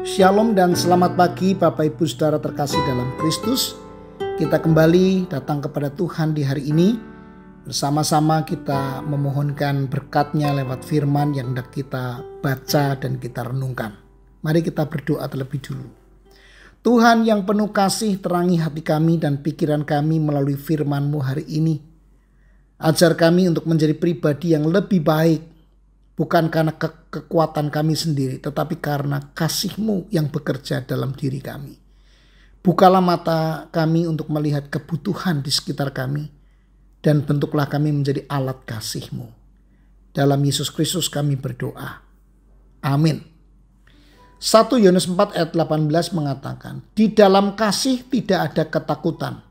Shalom dan selamat pagi Bapak Ibu Saudara terkasih dalam Kristus. Kita kembali datang kepada Tuhan di hari ini. Bersama-sama kita memohonkan berkat-Nya lewat firman yang hendak kita baca dan kita renungkan. Mari kita berdoa terlebih dulu. Tuhan yang penuh kasih, terangi hati kami dan pikiran kami melalui firman-Mu hari ini. Ajar kami untuk menjadi pribadi yang lebih baik. Bukan karena kekuatan kami sendiri, tetapi karena kasih-Mu yang bekerja dalam diri kami. Bukalah mata kami untuk melihat kebutuhan di sekitar kami, dan bentuklah kami menjadi alat kasih-Mu. Dalam Yesus Kristus kami berdoa. Amin. 1 Yohanes 4 ayat 18 mengatakan, di dalam kasih tidak ada ketakutan.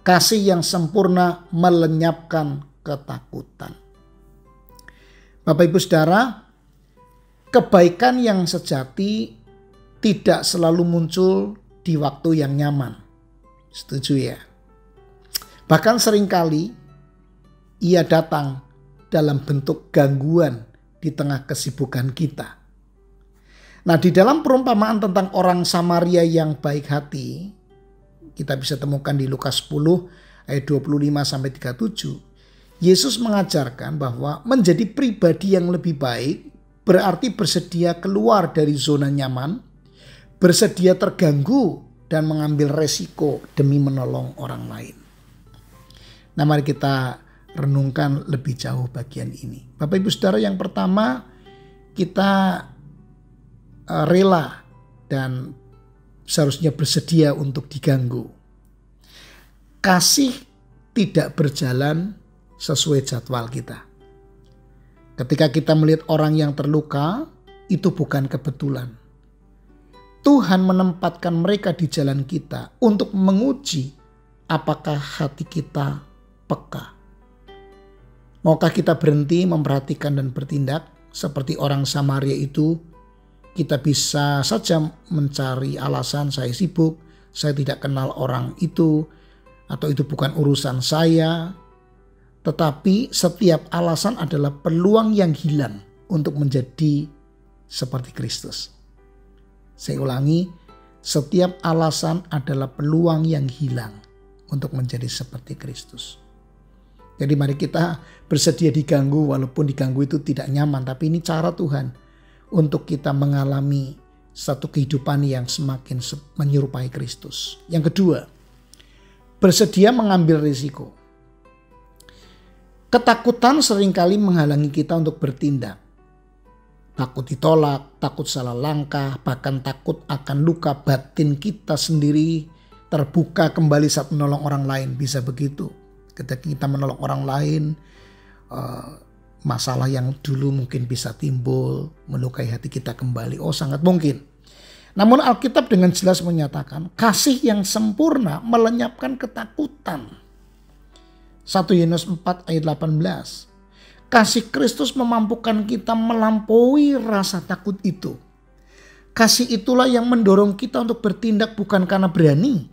Kasih yang sempurna melenyapkan ketakutan. Bapak Ibu Saudara, kebaikan yang sejati tidak selalu muncul di waktu yang nyaman. Setuju ya? Bahkan seringkali ia datang dalam bentuk gangguan di tengah kesibukan kita. Nah, di dalam perumpamaan tentang orang Samaria yang baik hati, kita bisa temukan di Lukas 10 ayat 25-37. Yesus mengajarkan bahwa menjadi pribadi yang lebih baik berarti bersedia keluar dari zona nyaman, bersedia terganggu dan mengambil resiko demi menolong orang lain. Nah, mari kita renungkan lebih jauh bagian ini. Bapak Ibu Saudara, yang pertama kita rela dan seharusnya bersedia untuk diganggu. Kasih tidak berjalan sesuai jadwal kita. Ketika kita melihat orang yang terluka, itu bukan kebetulan. Tuhan menempatkan mereka di jalan kita untuk menguji apakah hati kita peka. Maukah kita berhenti memperhatikan dan bertindak seperti orang Samaria itu? Kita bisa saja mencari alasan, saya sibuk, saya tidak kenal orang itu, atau itu bukan urusan saya. Tetapi setiap alasan adalah peluang yang hilang untuk menjadi seperti Kristus. Saya ulangi, setiap alasan adalah peluang yang hilang untuk menjadi seperti Kristus. Jadi mari kita bersedia diganggu, walaupun diganggu itu tidak nyaman. Tapi ini cara Tuhan untuk kita mengalami satu kehidupan yang semakin menyerupai Kristus. Yang kedua, bersedia mengambil risiko. Ketakutan seringkali menghalangi kita untuk bertindak. Takut ditolak, takut salah langkah, bahkan takut akan luka batin kita sendiri terbuka kembali saat menolong orang lain. Bisa begitu. Ketika kita menolong orang lain, masalah yang dulu mungkin bisa timbul, melukai hati kita kembali. Oh, sangat mungkin. Namun Alkitab dengan jelas menyatakan, kasih yang sempurna melenyapkan ketakutan. 1 Yohanes 4 ayat 18. Kasih Kristus memampukan kita melampaui rasa takut itu. Kasih itulah yang mendorong kita untuk bertindak bukan karena berani,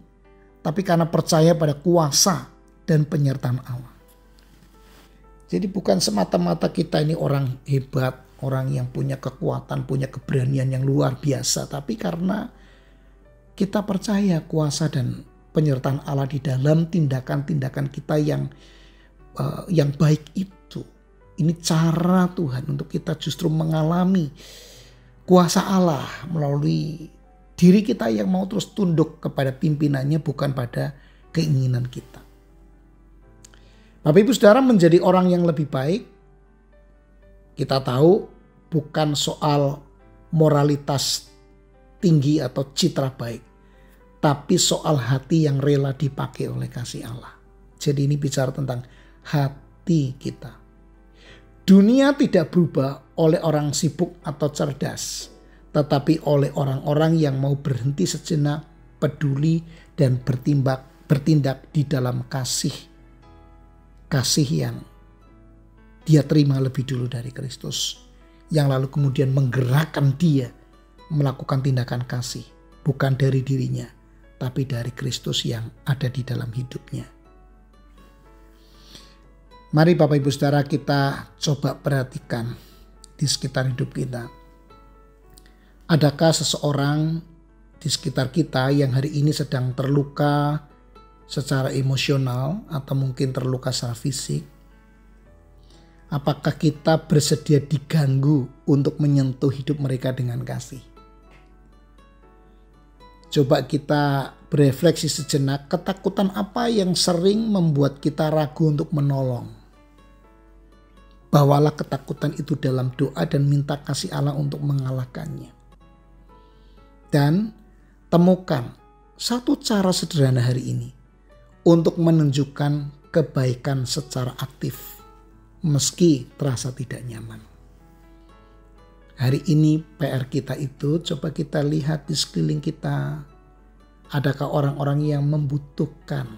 tapi karena percaya pada kuasa dan penyertaan Allah. Jadi bukan semata-mata kita ini orang hebat, orang yang punya kekuatan, punya keberanian yang luar biasa, tapi karena kita percaya kuasa dan penyertaan Allah di dalam tindakan-tindakan kita yang baik itu. Ini cara Tuhan untuk kita justru mengalami kuasa Allah melalui diri kita yang mau terus tunduk kepada pimpinannya, bukan pada keinginan kita. Bapak Ibu Saudara, menjadi orang yang lebih baik, kita tahu bukan soal moralitas tinggi atau citra baik, tapi soal hati yang rela dipakai oleh kasih Allah. Jadi ini bicara tentang hati kita. Dunia tidak berubah oleh orang sibuk atau cerdas, tetapi oleh orang-orang yang mau berhenti sejenak, peduli dan bertindak di dalam kasih. Kasih yang dia terima lebih dulu dari Kristus, yang lalu kemudian menggerakkan dia melakukan tindakan kasih, bukan dari dirinya, tapi dari Kristus yang ada di dalam hidupnya. Mari Bapak Ibu Saudara, kita coba perhatikan di sekitar hidup kita. Adakah seseorang di sekitar kita yang hari ini sedang terluka secara emosional atau mungkin terluka secara fisik? Apakah kita bersedia diganggu untuk menyentuh hidup mereka dengan kasih? Coba kita berefleksi sejenak, ketakutan apa yang sering membuat kita ragu untuk menolong? Bawalah ketakutan itu dalam doa dan minta kasih Allah untuk mengalahkannya. Dan temukan satu cara sederhana hari ini untuk menunjukkan kebaikan secara aktif. Meski terasa tidak nyaman. Hari ini PR kita itu coba kita lihat di sekeliling kita. Adakah orang-orang yang membutuhkan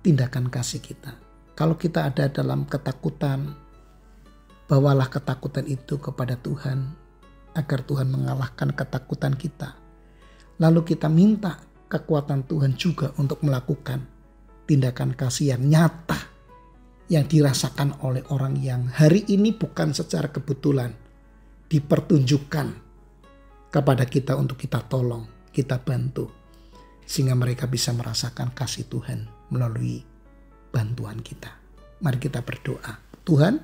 tindakan kasih kita? Kalau kita ada dalam ketakutan, bawalah ketakutan itu kepada Tuhan agar Tuhan mengalahkan ketakutan kita. Lalu kita minta kekuatan Tuhan juga untuk melakukan tindakan kasih yang nyata yang dirasakan oleh orang yang hari ini bukan secara kebetulan dipertunjukkan kepada kita untuk kita tolong, kita bantu. Sehingga mereka bisa merasakan kasih Tuhan melalui bantuan kita. Mari kita berdoa. Tuhan,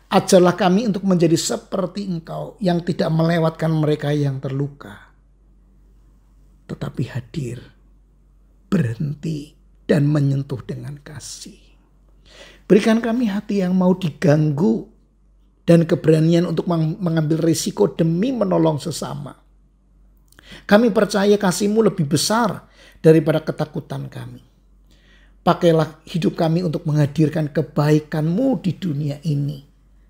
ajarlah kami untuk menjadi seperti Engkau yang tidak melewatkan mereka yang terluka. Tetapi hadir, berhenti, dan menyentuh dengan kasih. Berikan kami hati yang mau diganggu dan keberanian untuk mengambil risiko demi menolong sesama. Kami percaya kasih-Mu lebih besar daripada ketakutan kami. Pakailah hidup kami untuk menghadirkan kebaikan-Mu di dunia ini.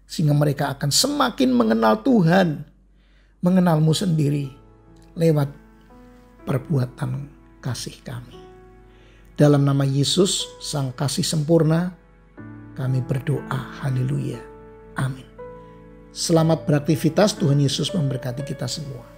Sehingga mereka akan semakin mengenal Tuhan, mengenal-Mu sendiri lewat perbuatan kasih kami. Dalam nama Yesus, Sang Kasih Sempurna, kami berdoa, haleluya, amin. Selamat beraktivitas, Tuhan Yesus memberkati kita semua.